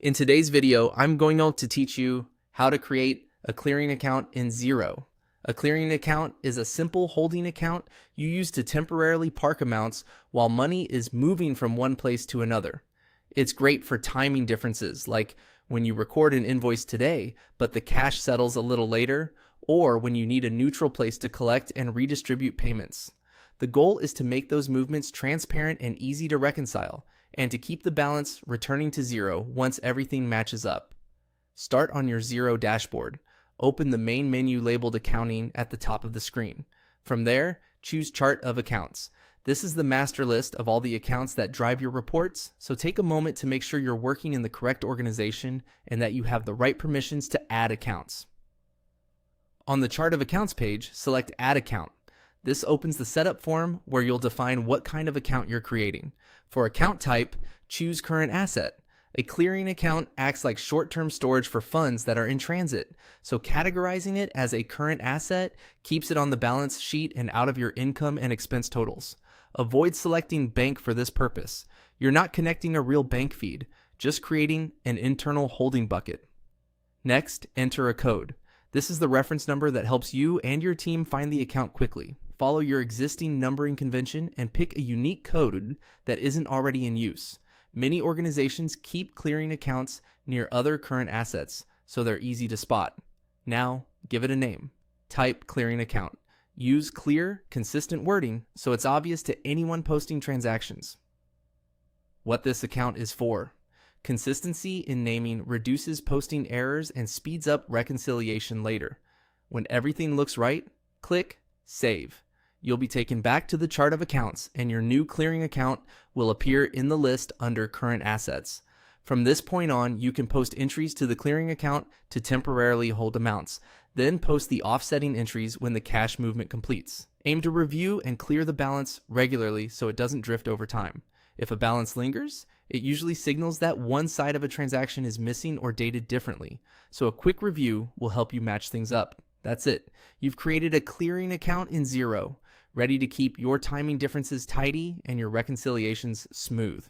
In today's video, I'm going to teach you how to create a clearing account in Xero. A clearing account is a simple holding account you use to temporarily park amounts while money is moving from one place to another. It's great for timing differences, like when you record an invoice today, but the cash settles a little later, or when you need a neutral place to collect and redistribute payments. The goal is to make those movements transparent and easy to reconcile, and to keep the balance returning to zero once everything matches up. Start on your Xero dashboard. Open the main menu labeled Accounting at the top of the screen. From there, choose Chart of Accounts. This is the master list of all the accounts that drive your reports, so take a moment to make sure you're working in the correct organization and that you have the right permissions to add accounts. On the Chart of Accounts page, select Add Account. This opens the setup form where you'll define what kind of account you're creating. For account type, choose Current Asset. A clearing account acts like short-term storage for funds that are in transit, so categorizing it as a current asset keeps it on the balance sheet and out of your income and expense totals. Avoid selecting bank for this purpose. You're not connecting a real bank feed, just creating an internal holding bucket. Next, enter a code. This is the reference number that helps you and your team find the account quickly. Follow your existing numbering convention and pick a unique code that isn't already in use. Many organizations keep clearing accounts near other current assets, so they're easy to spot. Now, give it a name. Type clearing account. Use clear, consistent wording so it's obvious to anyone posting transactions. What this account is for. Consistency in naming reduces posting errors and speeds up reconciliation later. When everything looks right, click Save. You'll be taken back to the Chart of Accounts, and your new clearing account will appear in the list under Current Assets. From this point on, you can post entries to the clearing account to temporarily hold amounts, then post the offsetting entries when the cash movement completes. Aim to review and clear the balance regularly so it doesn't drift over time. If a balance lingers, it usually signals that one side of a transaction is missing or dated differently, so a quick review will help you match things up. That's it. You've created a clearing account in Xero, ready to keep your timing differences tidy and your reconciliations smooth.